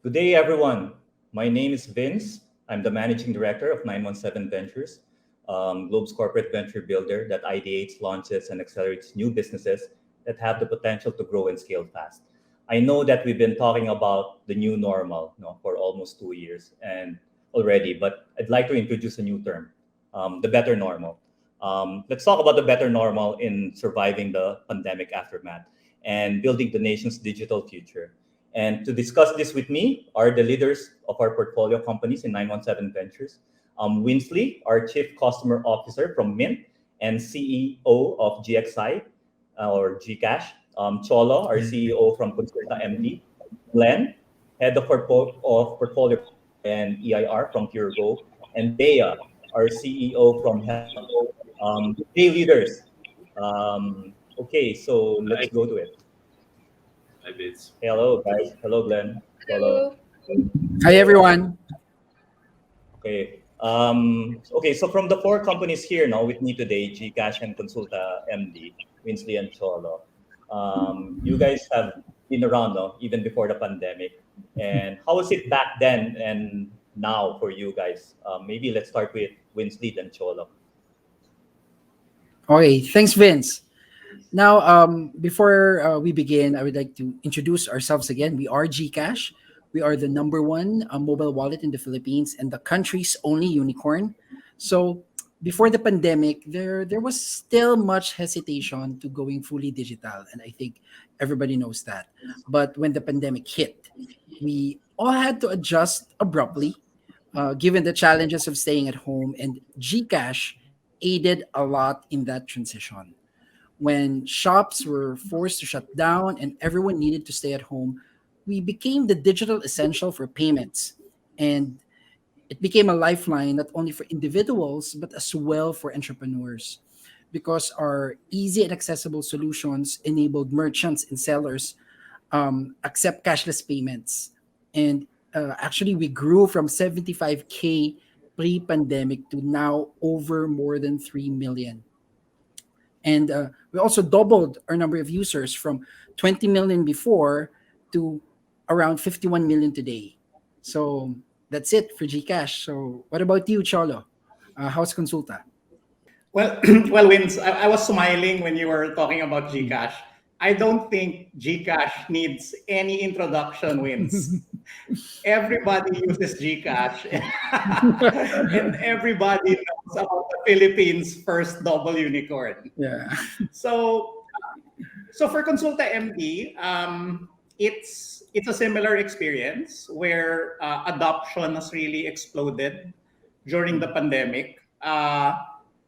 Good day, everyone. My name is Vince. I'm the managing director of 917Ventures, Globe's corporate venture builder that ideates, launches, and accelerates new businesses that have the potential to grow and scale fast. I know that we've been talking about the new normal, for almost 2 years and already, but I'd like to introduce a new term, the better normal. Let's talk about the better normal in surviving the pandemic aftermath and building the nation's digital future. And to discuss this with me are the leaders of our portfolio companies in 917 Ventures. Winsley, our Chief Customer Officer from Mint and CEO of GXI or Gcash. Cholo, our CEO from Consulta MD. Glenn, Head of Portfolio and EIR from PureGo. And Bea, our CEO from Health. Hey, leaders. Okay, so let's go to it. Hi, Vince. Hello, guys. Hello, Glenn. Hello. Hello. Hi, everyone. Okay. So from the four companies here now with me today, Gcash and Consulta MD, Winsley and Cholo, you guys have been around, no, even before the pandemic. And how was it back then and now for you guys? Maybe let's start with Winsley then Cholo. Okay, thanks, Vince. Now, before we begin, I would like to introduce ourselves again. We are Gcash. We are the number one mobile wallet in the Philippines and the country's only unicorn. So, before the pandemic, there was still much hesitation to going fully digital, and I think everybody knows that. But when the pandemic hit, we all had to adjust abruptly, given the challenges of staying at home, and Gcash aided a lot in that transition. When shops were forced to shut down and everyone needed to stay at home, we became the digital essential for payments. And it became a lifeline not only for individuals, but as well for entrepreneurs. Because our easy and accessible solutions enabled merchants and sellers accept cashless payments. And actually, we grew from 75K pre-pandemic to now over more than 3 million. And we also doubled our number of users from 20 million before to around 51 million today. So that's it for Gcash. So what about you, Cholo? How's Consulta? Well, well, Vince, I was smiling when you were talking about Gcash. I don't think Gcash needs any introduction, Vince. Everybody uses Gcash, and everybody knows about the Philippines' first double unicorn. Yeah. So, so for Consulta MD, it's a similar experience where adoption has really exploded during the pandemic.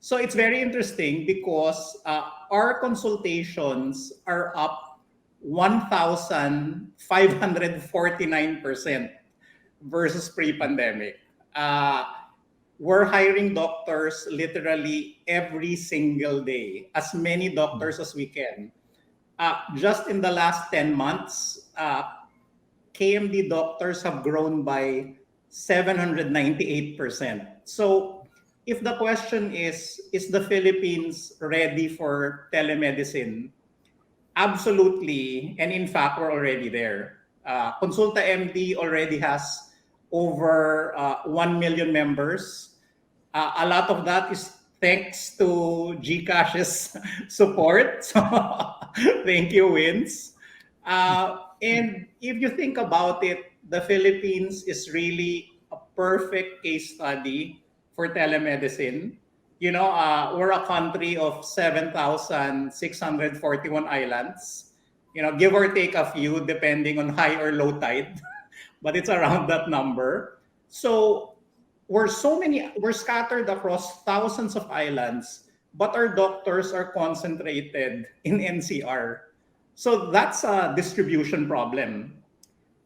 So it's very interesting because our consultations are up 1,549% versus pre-pandemic. We're hiring doctors literally every single day, as many doctors as we can. Just in the last 10 months, KMD doctors have grown by 798%. So if the question is the Philippines ready for telemedicine? Absolutely. And in fact, we're already there. Consulta MD already has over 1 million members. A lot of that is thanks to Gcash's support. So thank you, Vince. And if you think about it, the Philippines is really a perfect case study for telemedicine. You know, we're a country of 7,641 islands. You know, give or take a few depending on high or low tide, but it's around that number. So we're scattered across thousands of islands, but our doctors are concentrated in NCR. So that's a distribution problem.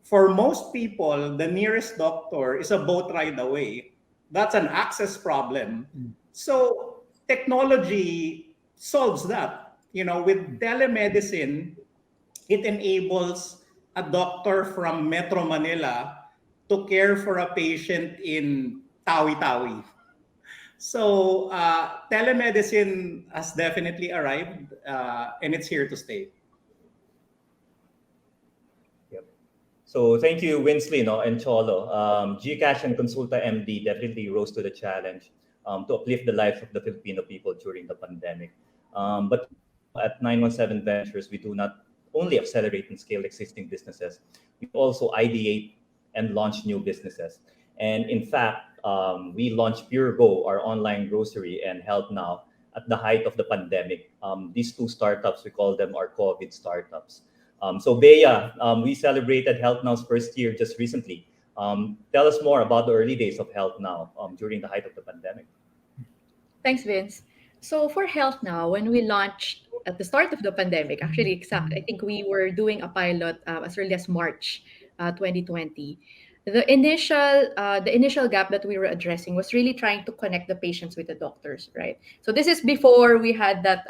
For most people, the nearest doctor is a boat ride away. That's an access problem. So technology solves that. You know, with telemedicine, it enables a doctor from Metro Manila to care for a patient in Tawi-Tawi. So telemedicine has definitely arrived and it's here to stay. Yep. So thank you, Winsley, no, and Cholo. Gcash and Consulta MD definitely rose to the challenge to uplift the lives of the Filipino people during the pandemic. But at 917 Ventures, we do not only accelerate and scale existing businesses, we also ideate and launch new businesses. And in fact, we launched PureGo, our online grocery, and Help Now at the height of the pandemic. These two startups, we call them our COVID startups. So Bea, we celebrated Health Now's first year just recently. Tell us more about the early days of Health Now during the height of the pandemic. Thanks, Vince. So for Health Now, when we launched at the start of the pandemic, actually exact, I think we were doing a pilot as early as March 2020. The initial gap that we were addressing was really trying to connect the patients with the doctors, right? So this is before we had that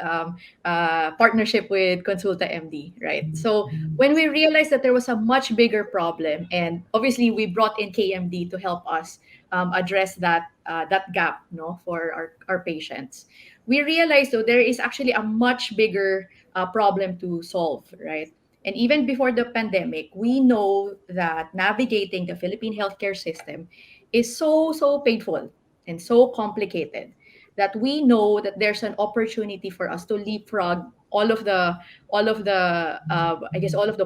partnership with Consulta MD, right? So when we realized that there was a much bigger problem, and obviously we brought in KMD to help us address that gap, no, for our patients. We realized though there is actually a much bigger problem to solve, right? And even before the pandemic, we know that navigating the Philippine healthcare system is so painful and so complicated that we know that there's an opportunity for us to leapfrog all of the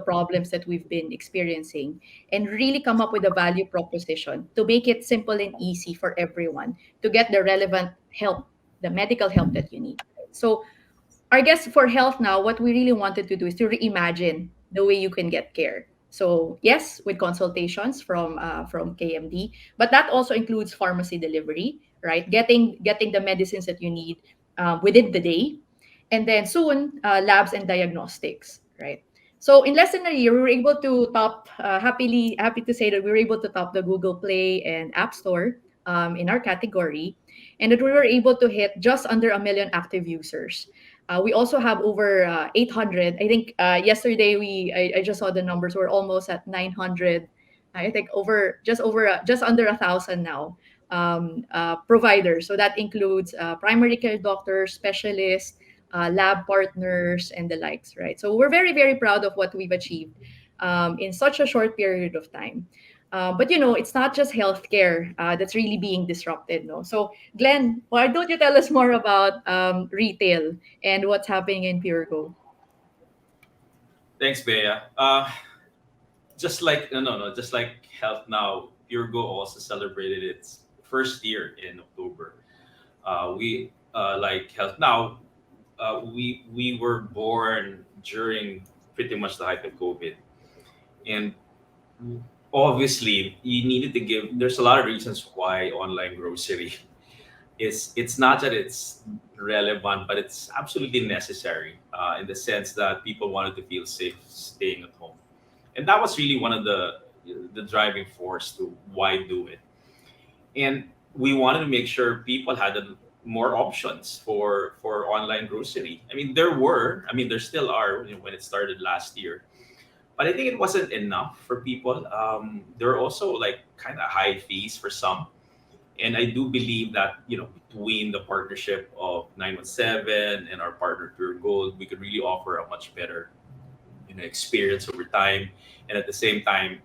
problems that we've been experiencing, and really come up with a value proposition to make it simple and easy for everyone to get the relevant help, the medical help that you need. So I guess for Health Now, what we really wanted to do is to reimagine the way you can get care. So yes, with consultations from KMD, but that also includes pharmacy delivery, right? Getting the medicines that you need within the day, and then soon labs and diagnostics, right? So in less than a year, we were able to top. Happy to say that we were able to top the Google Play and App Store in our category, and that we were able to hit just under a million active users. We also have over 800. I think yesterday I just saw the numbers. We're almost at 900. I think just under 1,000 now providers. So that includes primary care doctors, specialists, lab partners, and the likes. Right. So we're very proud of what we've achieved in such a short period of time. But it's not just healthcare that's really being disrupted. No. So Glenn, why don't you tell us more about retail and what's happening in PureGo? Thanks, Bea. Just like no, just like Health Now, PureGo also celebrated its first year in October. We like Health Now. We were born during pretty much the height of COVID, and obviously you needed to give. There's a lot of reasons why online grocery is. It's not that it's relevant, but it's absolutely necessary in the sense that people wanted to feel safe staying at home, and that was really one of the driving force to why do it. And we wanted to make sure people had more options for online grocery. I mean, there still are, when it started last year, but I think it wasn't enough for people. There were also like kind of high fees for some, and I do believe that between the partnership of 917 and our partner Pure Gold, we could really offer a much better experience over time, and at the same time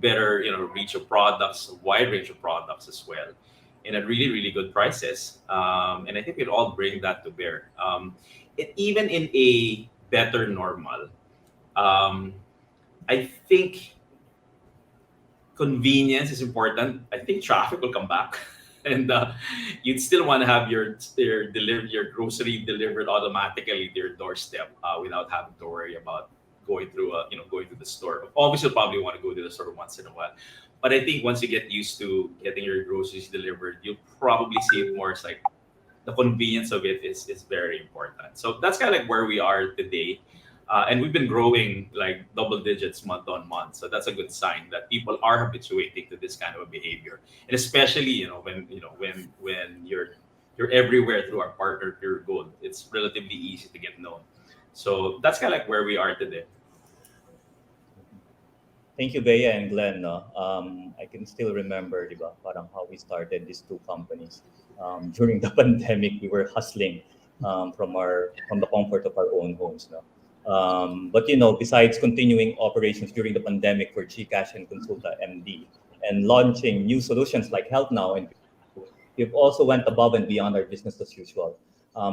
better reach of products, a wide range of products as well, and at really good prices. And I think we'd all bring that to bear. Even in a better normal, um, I think convenience is important. I think traffic will come back, and you'd still want to have your grocery delivered automatically to your doorstep without having to worry about going through the store. Obviously, you'll probably want to go to the store once in a while, but I think once you get used to getting your groceries delivered, you'll probably see it more as like the convenience of it is very important. So that's kind of like where we are today. And we've been growing like double digits month on month. So that's a good sign that people are habituating to this kind of a behavior. And especially, when you're everywhere through our partner Pure Gold, it's relatively easy to get known. So that's kind of like where we are today. Thank you, Bea and Glenn. No? I can still remember, di ba, parang how we started these two companies. During the pandemic, we were hustling from the comfort of our own homes. No? But besides continuing operations during the pandemic for GCash and Consulta MD and launching new solutions like Health Now and we've also went above and beyond our business as usual,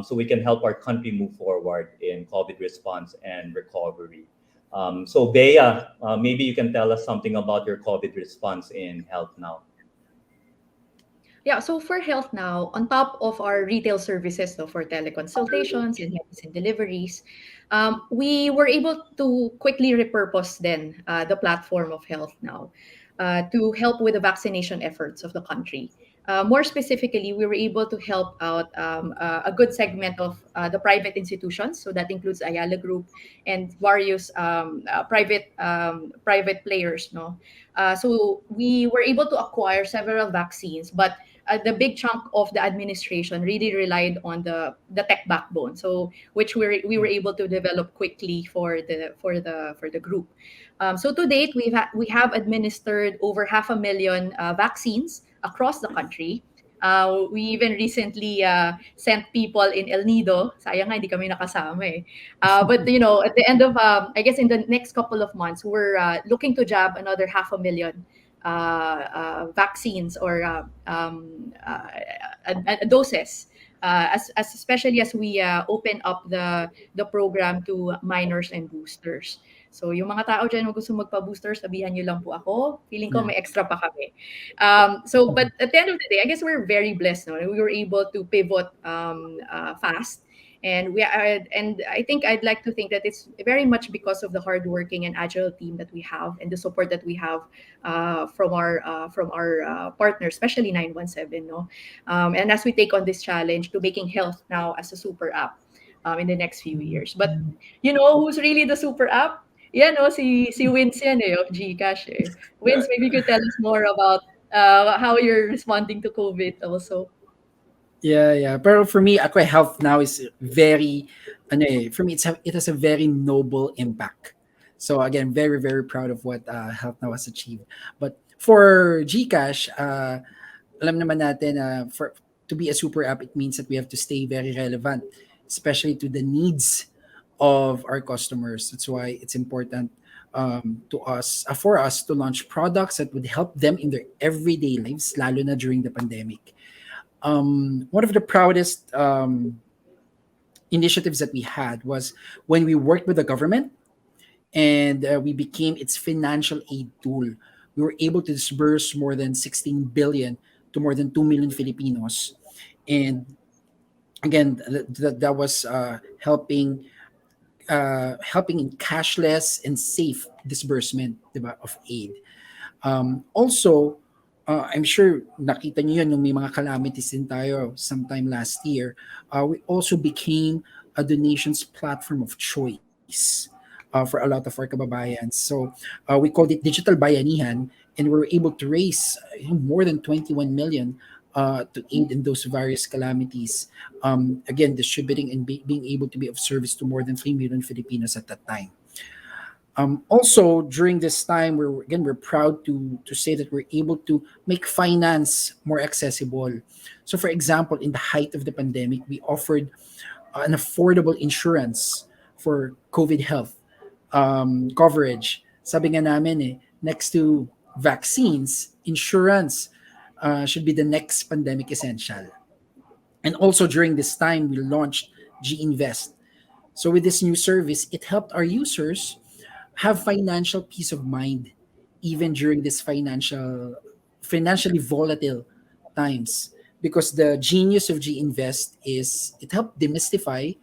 so we can help our country move forward in COVID response and recovery. So Bea, maybe you can tell us something about your COVID response in Health Now. Yeah, so for Health Now, on top of our retail services, so for teleconsultations and medicine deliveries, we were able to quickly repurpose then the platform of Health Now to help with the vaccination efforts of the country. More specifically, we were able to help out a good segment of the private institutions. So that includes Ayala Group and various private players. No, so we were able to acquire several vaccines, but the big chunk of the administration really relied on the tech backbone. So which we were able to develop quickly for the group. So to date, we have administered over 500,000 vaccines across the country. We even recently sent people in El Nido. Sayang nga, hindi kami nakasama eh. But at the end of, I guess in the next couple of months, we're looking to jab another 500,000 vaccines or doses. As especially as we open up the program to minors and boosters. So yung mga tao dyan na gusto magpa-booster, sabihan nyo lang po ako. Feeling ko may extra pa kami. But at the end of the day, I guess we're very blessed. No? We were able to pivot fast. And I think I'd like to think that it's very much because of the hardworking and agile team that we have and the support that we have from our partners, especially 917. No, and as we take on this challenge to making Health Now as a super app in the next few years. But who's really the super app? Yeah, no, si Vince yan of GCash eh. Vince, maybe you could tell us more about how you're responding to COVID also. Yeah. Pero for me, ako Health Now is very, for me, it has a very noble impact. So again, very, very proud of what Health Now has achieved. But for GCash, alam naman natin, to be a super app, it means that we have to stay very relevant, especially to the needs of our customers. That's why it's important for us to launch products that would help them in their everyday lives, lalo na during the pandemic. One of the proudest initiatives that we had was when we worked with the government and we became its financial aid tool. We were able to disburse more than 16 billion to more than 2 million Filipinos. And again, that was helping in cashless and safe disbursement, diba, of aid. Also, I'm sure nakita niyo yun nung may mga calamities din tayo sometime last year. We also became a donations platform of choice for a lot of our kababayans. So we called it Digital Bayanihan, and we were able to raise more than 21 million to aid in those various calamities. Again, distributing and being able to be of service to more than 3 million Filipinos at that time. Also, during this time, we're proud to say that we're able to make finance more accessible. So, for example, in the height of the pandemic, we offered an affordable insurance for COVID health coverage. Sabi nga namin next to vaccines, insurance should be the next pandemic essential. And also during this time, we launched G-Invest. So with this new service, it helped our users have financial peace of mind even during this financially volatile times, because the genius of G-Invest is it helped demystify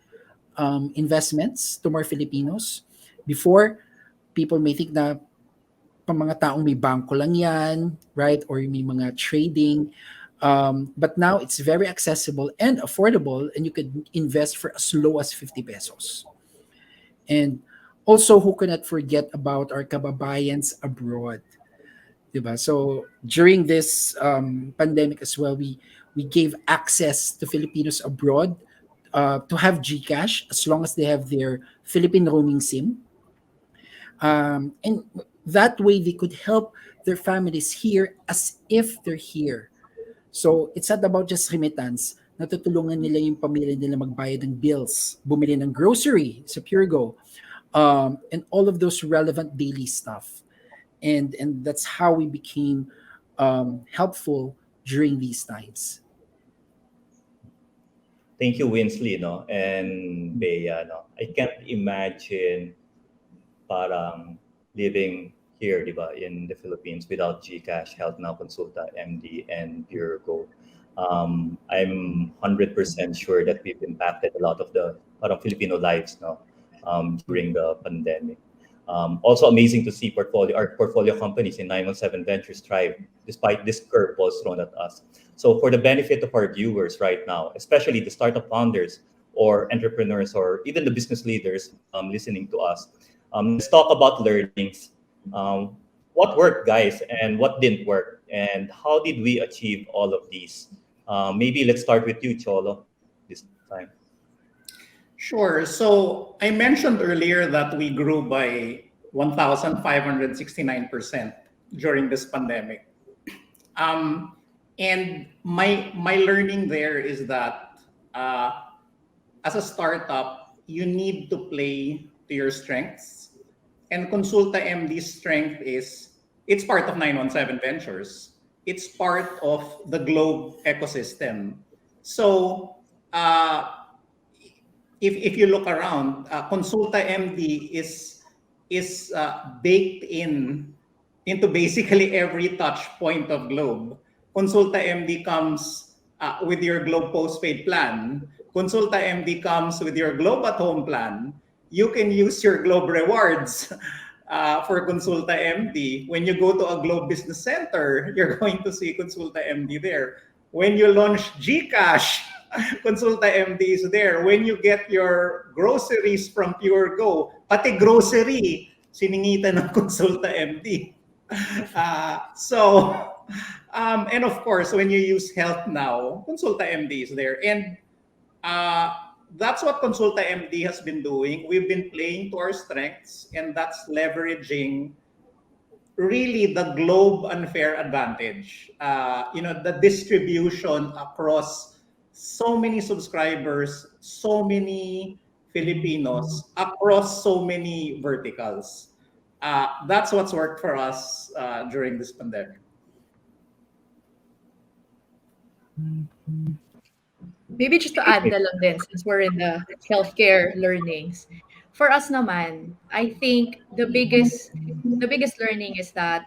investments to more Filipinos. Before, people may think na pang mga taong may bangko lang yan, right? Or may mga trading. But now it's very accessible and affordable, and you could invest for as low as 50 pesos. And also, who cannot forget about our kababayans abroad? Diba? So during this pandemic as well, we gave access to Filipinos abroad to have GCash as long as they have their Philippine roaming SIM. And that way they could help their families here as if they're here. So it's not about just remittance. Natutulungan nila yung pamilya nila magbayad ng bills, bumili ng grocery sa PureGo, and all of those relevant daily stuff. And that's how we became helpful during these times. Thank you, Winsley, no, and Bea, no. I can't imagine parang living here, di ba, in the Philippines without GCash, Health Now, Consulta, MD, and Pure Go. I'm 100% sure that we've impacted a lot of the parang Filipino lives, no, during the pandemic. Also amazing to see our portfolio companies in 917 Ventures thrive despite this curveballs thrown at us. So for the benefit of our viewers right now, especially the startup founders or entrepreneurs or even the business leaders listening to us, let's talk about learnings. Um, what worked, guys, and what didn't work, and how did we achieve all of these? Maybe let's start with you, Cholo, this time. Sure. So I mentioned earlier that we grew by 1,569% during this pandemic. Um, and my learning there is that uh, as a startup, you need to play to your strengths. And Consulta MD's strength is it's part of 917 Ventures. It's part of the Globe ecosystem. So if you look around, Consulta MD is baked into basically every touch point of Globe. Consulta MD comes with your Globe postpaid plan. Consulta MD comes with your Globe at home plan. You can use your Globe rewards for Consulta MD. When you go to a Globe Business Center, you're going to see Consulta MD there. When you launch GCash, Consulta MD is there. When you get your groceries from Pure Go, pati grocery, siningitan ng Consulta MD. And of course, when you use Health Now, Consulta MD is there. And uh, that's what Consulta MD has been doing. We've been playing to our strengths, and that's leveraging really the globe unfair advantage. The distribution across so many subscribers, so many Filipinos across so many verticals. That's what's worked for us during this pandemic. Maybe just to add na lang din, since we're in the healthcare learnings. For us naman, I think the biggest learning is that,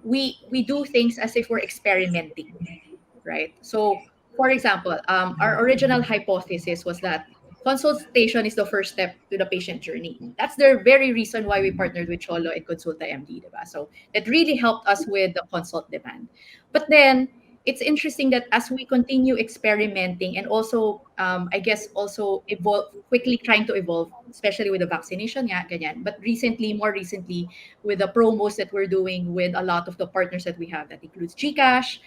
we do things as if we're experimenting, right? So, for example, our original hypothesis was that consultation is the first step to the patient journey. That's the very reason why we partnered with Cholo and Consulta MD, diba? So that really helped us with the consult demand. But then it's interesting that as we continue experimenting and also, I guess, also evolve quickly, trying to evolve, especially with the vaccination, yeah, ganyan. But more recently, with the promos that we're doing with a lot of the partners that we have, that includes GCash,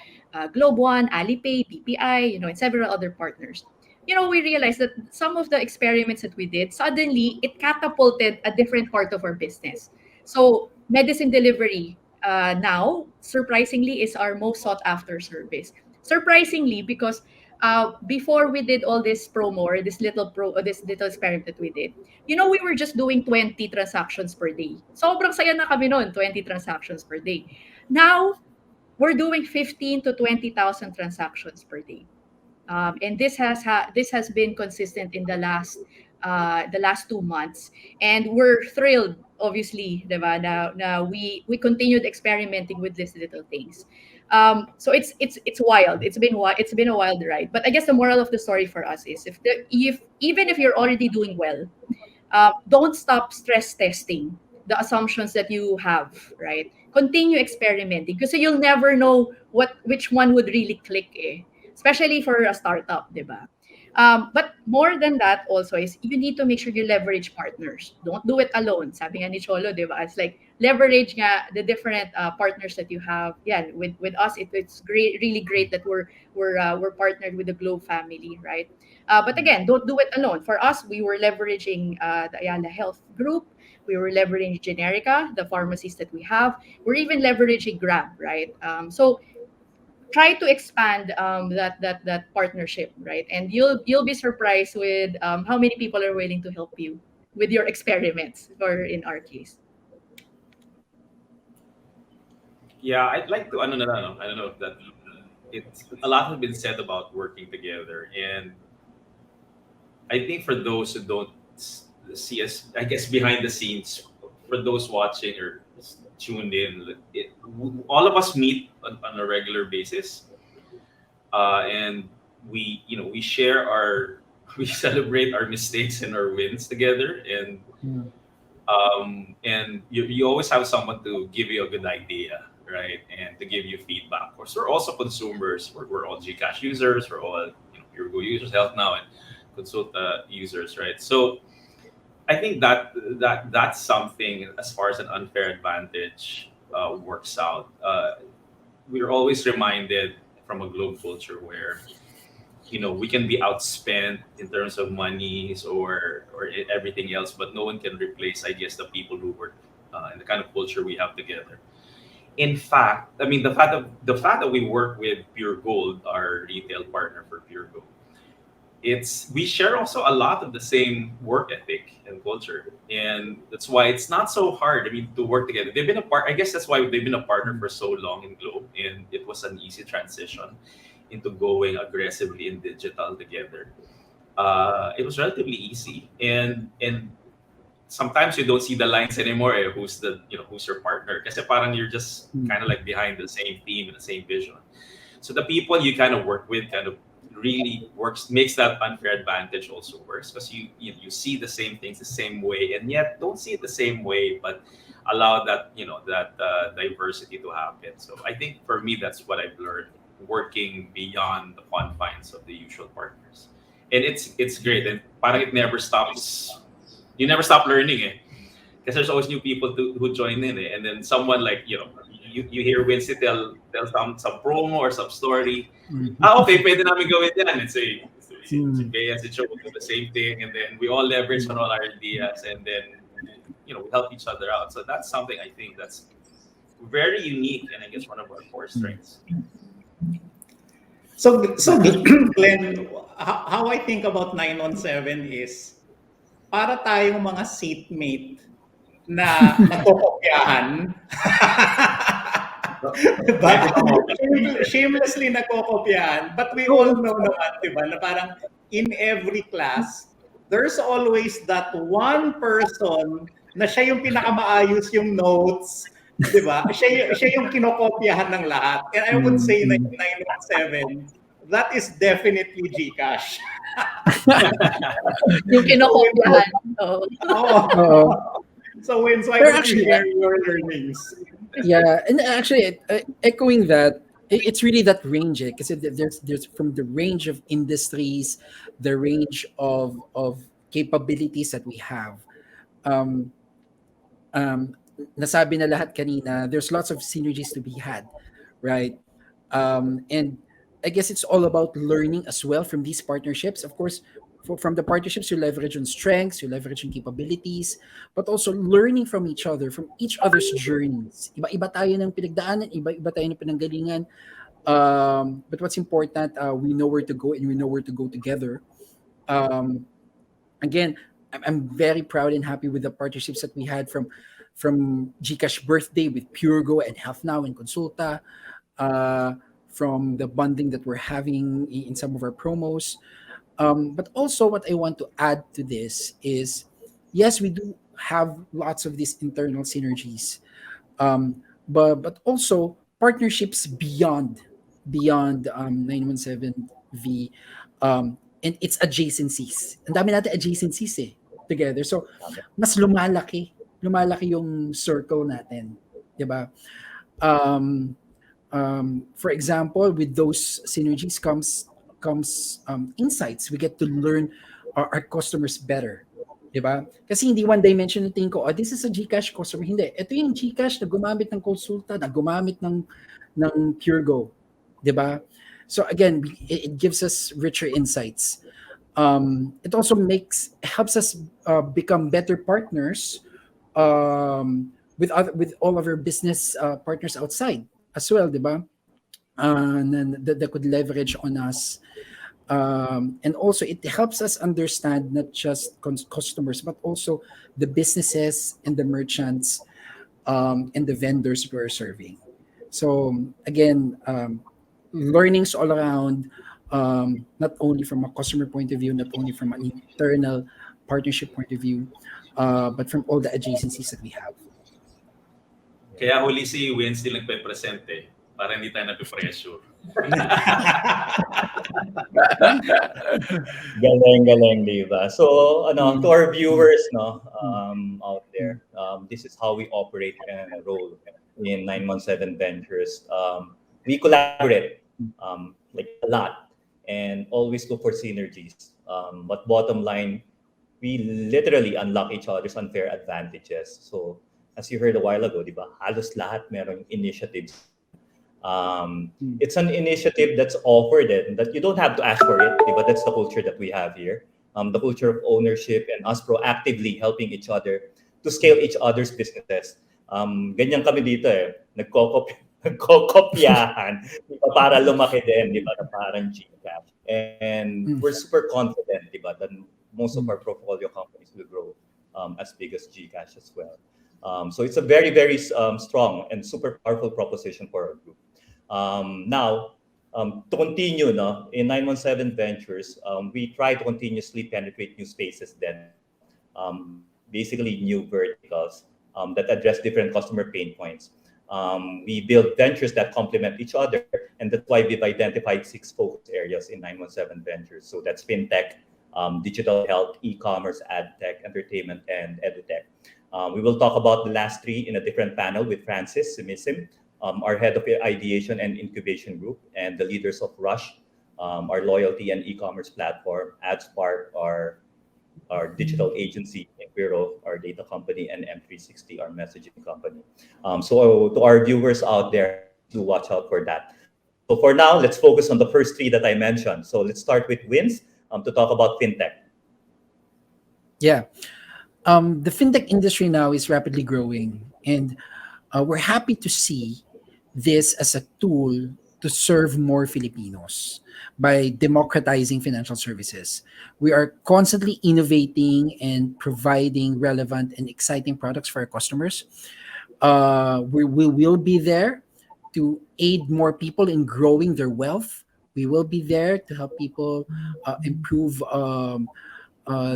Globe One, Alipay, BPI, and several other partners. We realized that some of the experiments that we did, suddenly it catapulted a different part of our business. So medicine delivery now, surprisingly, is our most sought after service. Surprisingly, because before we did all this promo or this little experiment that we did, we were just doing 20 transactions per day. Sobrang saya na kami noon, 20 transactions per day. Now, we're doing 15 to 20,000 transactions per day. And this has been consistent in the last 2 months, and we're thrilled, obviously, diba? Now we continued experimenting with these little things. So it's wild. It's been a wild ride. But I guess the moral of the story for us is, if even if you're already doing well, don't stop stress testing the assumptions that you have, right? Continue experimenting, because you'll never know which one would really click, especially for a startup, diba? But more than that, also, is you need to make sure you leverage partners. Don't do it alone. Sabi nga ni Cholo, diba? It's like leverage nga the different partners that you have. Yeah, with us, it's great, really great that we're partnered with the Globe family, right? But again, don't do it alone. For us, we were leveraging the Ayala Health Group. We were leveraging Generica, the pharmacies that we have. We're even leveraging Grab, right? So try to expand that partnership, right? And you'll be surprised with how many people are willing to help you with your experiments, or in our case? Yeah, I'd like to. I don't know if that it's a lot has been said about working together, and I think for those who don't see us, I guess behind the scenes, for those watching or tuned in, all of us meet on a regular basis, and we share our we celebrate our mistakes and our wins together, Mm. and you always have someone to give you a good idea, right, and to give you feedback. Of course, we're also consumers. We're all Gcash users. We're all PureGo users, Health Now, and Consulta users, right? So I think that's something as far as an unfair advantage works out. We're always reminded from a globe culture where we can be outspent in terms of monies or everything else, but no one can replace, I guess, the people who work and the kind of culture we have together. In fact, I mean, the fact that we work with Pure Gold, our retail partner for Pure Gold, we share also a lot of the same work ethic and culture, and that's why it's not so hard. I mean, to work together. They've been a part. I guess that's why they've been a partner for so long in Globe, and it was an easy transition into going aggressively in digital together. It was relatively easy, and sometimes you don't see the lines anymore. Who's your partner? Because parang you're just kind of like behind the same team and the same vision. So the people you kind of work with kind of really makes that unfair advantage also worse, because you see the same things the same way, and yet don't see it the same way, but allow that diversity to happen. So I think for me, that's what I've learned working beyond the confines of the usual partners, and it's great, and parang it never stops. You never stop learning, eh? Because there's always new people who join in, eh? And then someone like you hear Wincy tell some promo or some story. Mhm. Okay, pwede namin gawin yan. And si Mm. Bea, si Joe will do the same thing, and then we all leverage on all our ideas, and then we help each other out. So that's something I think that's very unique, and I guess one of our core strengths. So Glenn, how I think about 917 is para tayong mga seatmate na nagkokopyahan. Diba? Shamelessly nagkokopyahan. But we all know naman, diba, na parang in every class, there's always that one person na siya yung pinakamaayos yung notes, diba? Siya yung kinokopyahan ng lahat. And I would say na yung 917, that is definitely Gcash. Yung kinokopyahan. Oo. Oh. So Wins, why Pero don't you actually, share your learnings? yeah, and actually, echoing that, it's really that range, because there's from the range of industries, the range of capabilities that we have. Um, um, Nasabi na lahat kanina, there's lots of synergies to be had, right? And I guess it's all about learning as well from these partnerships. Of course, from the partnerships, you leverage on strengths, you leverage on capabilities, but also learning from each other, from each other's journeys. Iba-iba tayo ng pinagdaanan, iba-iba tayo ng pinanggalingan. But what's important, we know where to go and we know where to go together. Um, Again, I'm very proud and happy with the partnerships that we had from Gcash Birthday with PureGo and Health Now and Consulta, uh, from the bonding that we're having in some of our promos. But also, what I want to add to this is, yes, we do have lots of these internal synergies, but also partnerships beyond 917V, and its adjacencies. Ang dami natin adjacencies together. So mas lumalaki yung circle natin, 'di ba? Um, for example, with those synergies comes insights. We get to learn our customers better. 'Di ba? Kasi hindi one dimension na tingin ko, oh, this is a GCash customer. Hindi. Ito yung GCash na gumamit ng Consulta, na gumamit ng PureGo. 'Di ba? So again, it gives us richer insights. It also helps us become better partners, with all of our business partners outside as well, 'di ba? That could leverage on us. And also it helps us understand not just customers but also the businesses and the merchants, and the vendors we're serving. So again, learnings all around, not only from a customer point of view, not only from an internal partnership point of view, but from all the adjacencies that we have. Kaya huli si Wednesday nagpe-present eh, para hindi tayo nape-pressure. Galing, di ba? So, to our viewers, out Mm. there, this is how we operate and roll in 917 Ventures. We collaborate, like a lot, and always look for synergies. But bottom line, we literally unlock each other's unfair advantages. So, as you heard a while ago, di ba? Halos lahat merong initiatives. Mm. It's an initiative that's offered and that you don't have to ask for it, but that's the culture that we have here. The culture of ownership and us proactively helping each other to scale each other's businesses. Ganyan kami dito eh. Nagkokopyahan di ba, para lumaki din, di ba, na parang Gcash. And Mm. we're super confident, di ba, that most of Mm. our portfolio companies will grow as big as Gcash as well. So it's a very, very strong and super powerful proposition for our group. Now, to continue, no, in 917 Ventures, we try to continuously penetrate new spaces then, basically new verticals that address different customer pain points. We build ventures that complement each other, and that's why we've identified 6 focus areas in 917 Ventures. So that's fintech, digital health, e-commerce, ad tech, entertainment, and edutech. We will talk about the last 3 in a different panel with Francis Sumisim, our head of ideation and incubation group, and the leaders of Rush, our loyalty and e-commerce platform, AdSpark, our digital agency, Equiro, our data company, and M360, our messaging company. So to our viewers out there, do watch out for that. So for now, let's focus on the first 3 that I mentioned. So let's start with Wins to talk about fintech. Yeah. The fintech industry now is rapidly growing, and we're happy to see this as a tool to serve more Filipinos by democratizing financial services. We are constantly innovating and providing relevant and exciting products for our customers. We will be there to aid more people in growing their wealth. We will be there to help people improve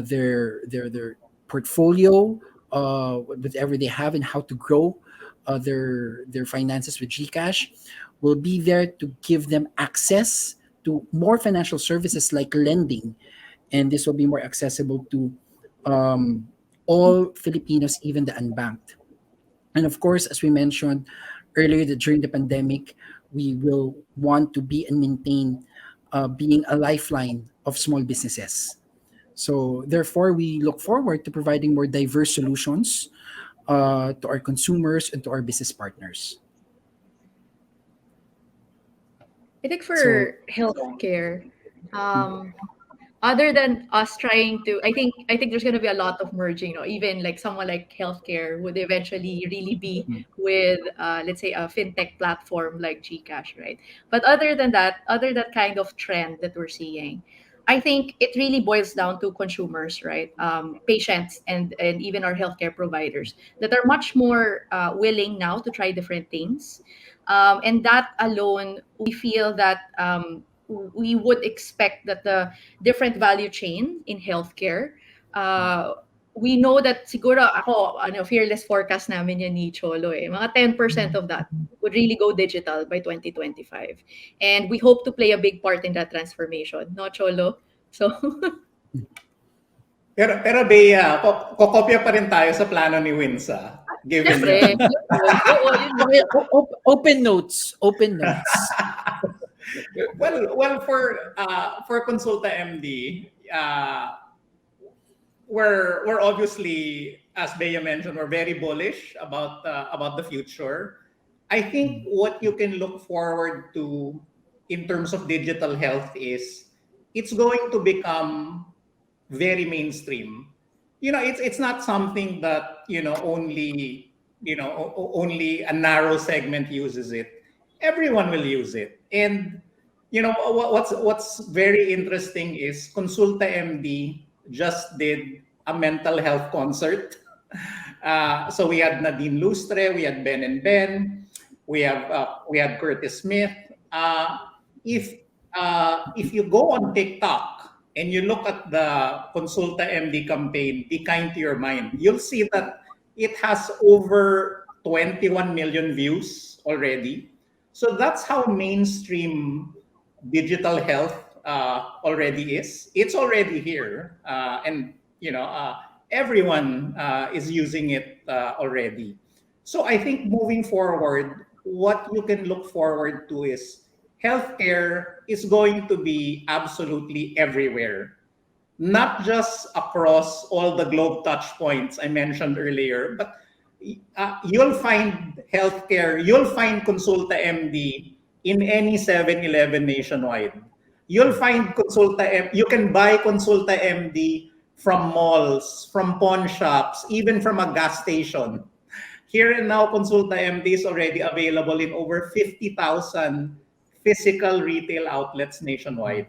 their portfolio, whatever they have, and how to grow their finances with Gcash. We'll be there to give them access to more financial services like lending, and this will be more accessible to all Filipinos, even the unbanked. And of course, as we mentioned earlier, that during the pandemic, we will want to be and maintain being a lifeline of small businesses. So therefore, we look forward to providing more diverse solutions to our consumers and to our business partners. I think So, for healthcare, um, other than us trying to, I think there's gonna be a lot of merging. Even like someone like healthcare would eventually really be mm, with, let's say, a fintech platform like Gcash, right? But other that kind of trend that we're seeing, I think it really boils down to consumers, right? Patients and even our healthcare providers that are much more willing now to try different things, and that alone, we feel that we would expect that the different value chain in healthcare, uh, we know that siguro ako, fearless forecast namin yan ni Cholo mga 10% of that would really go digital by 2025. And we hope to play a big part in that transformation, no, Cholo? So, Pero Bea, kokopya pa rin tayo sa plano ni Winsa, given syempre, yun. yun. Oo, yun lang. open notes, open notes. Well, for Consulta MD, we're obviously, as Bea mentioned, we're very bullish about the future. I think what you can look forward to in terms of digital health is it's going to become very mainstream. It's not something that only a narrow segment uses it. Everyone will use it, and what's very interesting is Consulta MD just did a mental health concert. So we had Nadine Lustre, we had Ben and Ben, we had Curtis Smith. If if you go on TikTok and you look at the Consulta MD campaign, Be Kind to Your Mind, you'll see that it has over 21 million views already. So that's how mainstream digital health already is. It's already here, and everyone is using it already. So I think moving forward, what you can look forward to is healthcare is going to be absolutely everywhere, not just across all the globe touch points I mentioned earlier, but you'll find healthcare, you'll find Consulta MD in any 7-Eleven nationwide. You'll find you can buy Consulta MD from malls, from pawn shops, even from a gas station. Here and now, Consulta MD is already available in over 50,000 physical retail outlets nationwide.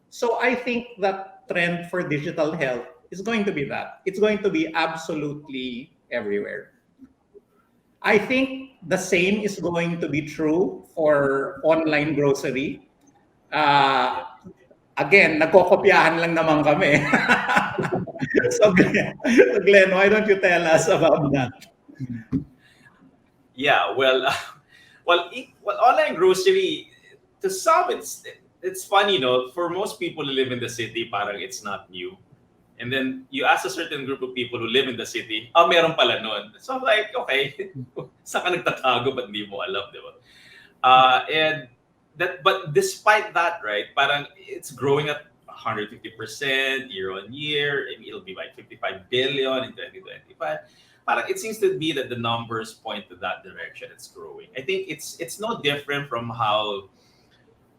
So I think that trend for digital health is going to be that. It's going to be absolutely everywhere. I think the same is going to be true for online grocery. Again, nagkokopyahan lang naman kami. So Glenn, why don't you tell us about that? Yeah, well, online grocery, to some it's funny, for most people who live in the city, parang it's not new. And then you ask a certain group of people who live in the city, meron pala nun. So I'm like, okay, saan ka nagtatago, ba't di mo alam, di ba? But despite that, right, parang it's growing at 150% year on year. I mean, it'll be like 55 billion in 2025. Parang it seems to be that the numbers point to that direction. It's growing. I think it's no different from how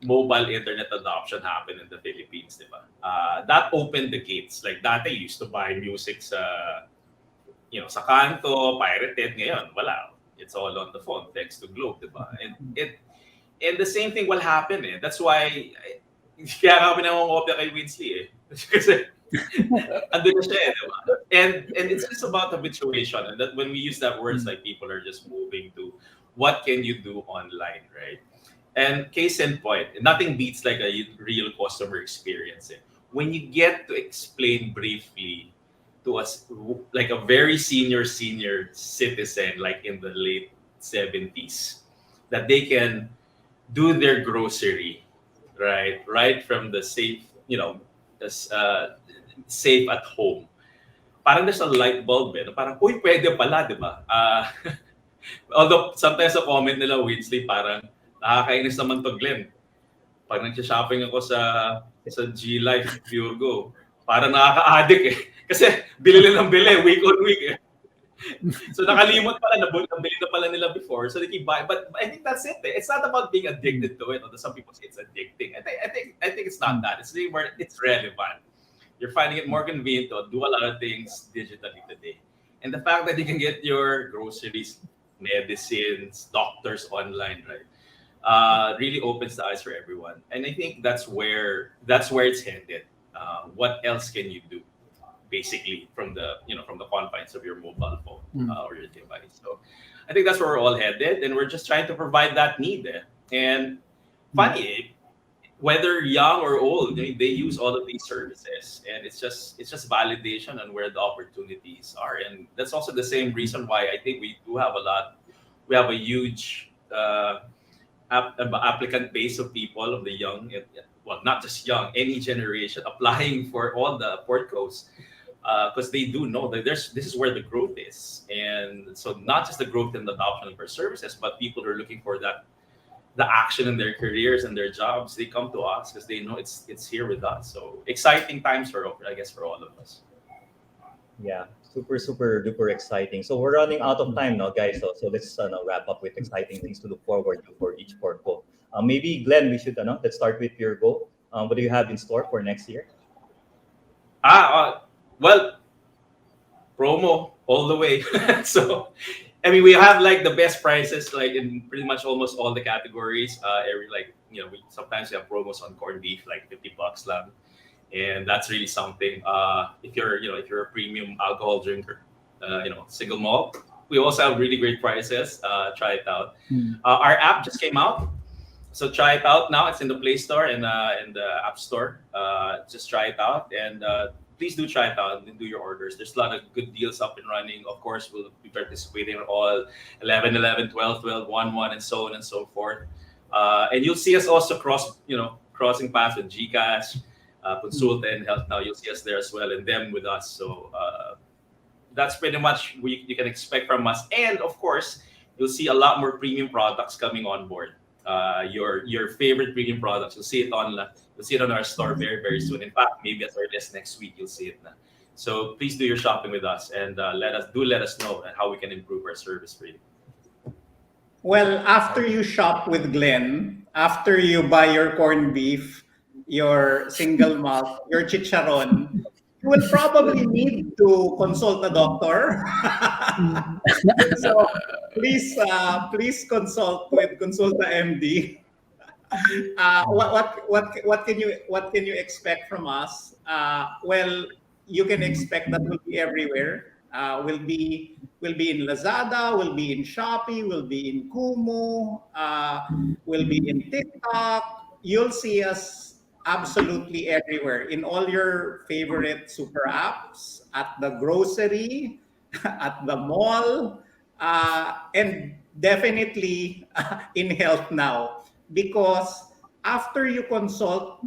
mobile internet adoption happened in the Philippines, di ba? That opened the gates. Like dati, you used to buy music sa kanto, pirated. Ngayon, wala. It's all on the phone, thanks to Globe, di ba? And the same thing will happen. That's why, kaya kami nangongopya kay Winsley eh. Kasi, andun na siya di ba? And it's just about habituation. And that when we use that words, like people are just moving to what can you do online, right? And case in point, nothing beats like a real customer experience. When you get to explain briefly to us, like a very senior citizen, like in the late 70s, that they can do their grocery, right from the safe, safe at home. Parang there's a light bulb, parang, uy, pwede pala, di ba? Although sometimes sa comment nila, Winsley, parang, nakakainis naman to, Glenn. Pag nagsha-shopping ako sa G-Life Pure Go, parang nakaka-addict eh. Kasi bili ng bili, week on week eh. So nakalimot pala, nabili na pala nila before, so they keep buying. But I think that's it. It's not about being addicted to it. Although some people say it's addicting. I think it's not that. It's really more, it's relevant. You're finding it more convenient to do a lot of things digitally today. And the fact that you can get your groceries, medicines, doctors online, right? Really opens the eyes for everyone. And I think that's where it's headed. What else can you do? Basically, from the confines of your mobile phone or your device. So I think that's where we're all headed, and we're just trying to provide that need. And funny, whether young or old, they use all of these services, and it's just validation on where the opportunities are. And that's also the same reason why I think we have a huge applicant base of people, of the young, well, not just young, any generation applying for all the portcos. Because they do know that this is where the growth is, and so not just the growth in the adoption of our services, but people who are looking for the action in their careers and their jobs, they come to us because they know it's here with us. So exciting times for all of us. Yeah, super duper exciting. So we're running out of time now, guys. So let's wrap up with exciting things to look forward to for each portco. Maybe Glenn, we should let's start with your goal. What do you have in store for next year? Well, promo all the way. So I mean, we have like the best prices like in pretty much almost all the categories. Every like we sometimes we have promos on corned beef like $50 lang, and that's really something. If you're if you're a premium alcohol drinker, single malt, we also have really great prices. Try it out. Mm. Our app just came out, so try it out now. It's in the Play Store and in the App Store. Just try it out and please do try it out and do your orders. There's a lot of good deals up and running. Of course, we'll be participating in all 11, 11, 12, 12, 1, 1, and so on and so forth. And you'll see us also crossing paths with GCash, Consulta, and Health Now. You'll see us there as well, and them with us. So that's pretty much what you can expect from us. And of course, you'll see a lot more premium products coming on board. Your favorite premium products. You'll see it on our store very very soon. In fact, maybe as early as next week you'll see it. So please do your shopping with us and let us know how we can improve our service for you. Well, after you shop with Glenn, after you buy your corned beef, your single malt, your chicharon, you will probably need to consult a doctor. So please consult the MD. What can you expect from us? Well, you can expect that we'll be everywhere. We'll be in Lazada, we'll be in Shopee, we'll be in Kumu, we'll be in TikTok. You'll see us absolutely everywhere in all your favorite super apps, at the grocery, at the mall, and definitely in Health Now. Because after you consult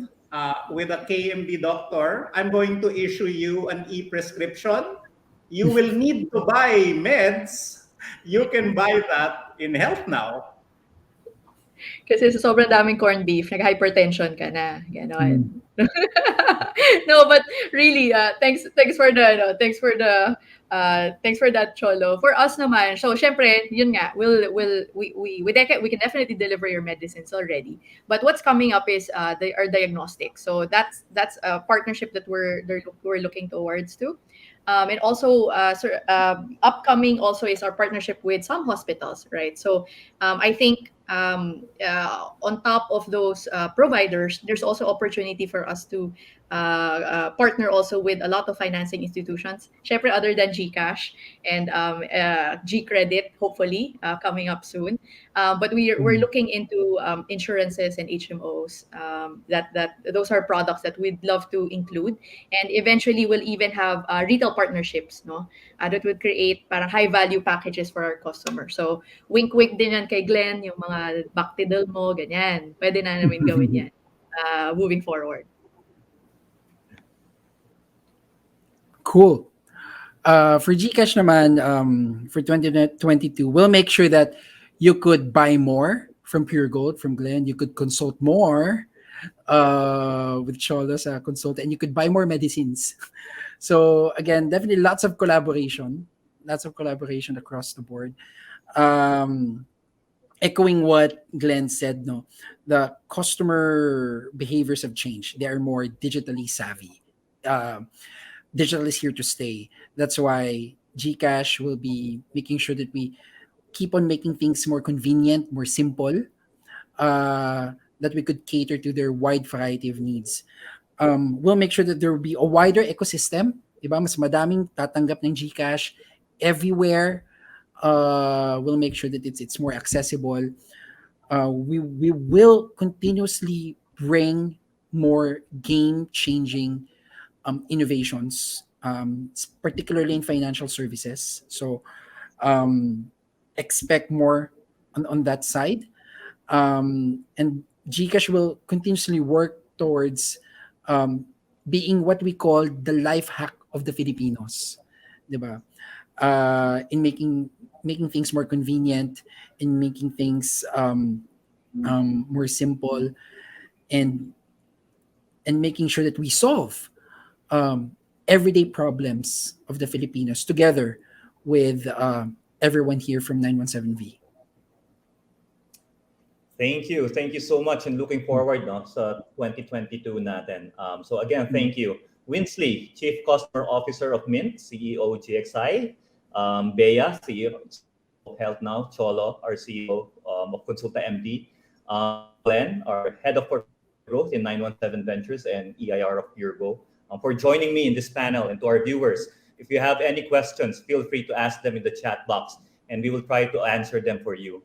with a KMD doctor, I'm going to issue you an e-prescription. You will need to buy meds. You can buy that in Health Now. Kasi sa sobrang daming corned beef, nag-hypertension ka na, gano'n. Mm. No, but really, thanks for the thanks for that, Cholo. For us naman, so syempre, yun nga, we can definitely deliver your medicines already. But what's coming up is our diagnostics. So that's a partnership that we're looking towards too. And also, upcoming also is our partnership with some hospitals, right? So I think on top of those providers, there's also opportunity for us to partner also with a lot of financing institutions. Syempre, other than GCash and GCredit, hopefully coming up soon. But we're looking into insurances and HMOs. That those are products that we'd love to include, and eventually we'll even have retail partnerships, no? That would create parang high value packages for our customers. So wink din yan kay Glenn, yung mga Bactidil mo, ganyan. Pwede na namin gawin yan moving forward. Cool. For GCash naman, for 2022, we'll make sure that you could buy more from Pure Gold, from Glenn. You could consult more with Cholo sa consult, and you could buy more medicines. So again, definitely lots of collaboration across the board. Echoing what Glenn said, no, the customer behaviors have changed. They are more digitally savvy. Digital is here to stay. That's why GCash will be making sure that we keep on making things more convenient, more simple, that we could cater to their wide variety of needs. We'll make sure that there will be a wider ecosystem. Diba? Mas madaming tatanggap ng GCash everywhere. We'll make sure that it's more accessible. We will continuously bring more game-changing innovations, particularly in financial services. So expect more on that side. And GCash will continuously work towards being what we call the life hack of the Filipinos, diba? In making things more convenient, in making things more simple, and making sure that we solve everyday problems of the Filipinos together with everyone here from 917V. Thank you so much, and looking forward sa 2022 natin. So again, thank you. Winsley, Chief Customer Officer of Mint, CEO GXI, Bea, CEO Health now, Cholo, our CEO of Consulta MD, Glenn, our head of portfolio growth in 917 Ventures and EIR of Purgo, for joining me in this panel. And to our viewers, if you have any questions, feel free to ask them in the chat box, and we will try to answer them for you.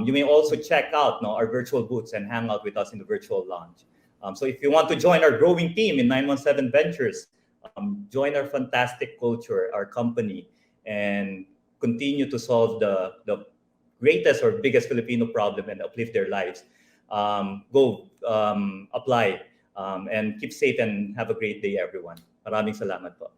You may also check out our virtual booths and hang out with us in the virtual lounge. So if you want to join our growing team in 917 Ventures, join our fantastic culture, our company, and continue to solve the greatest or biggest Filipino problem and uplift their lives. Go apply and keep safe and have a great day, everyone. Maraming salamat po.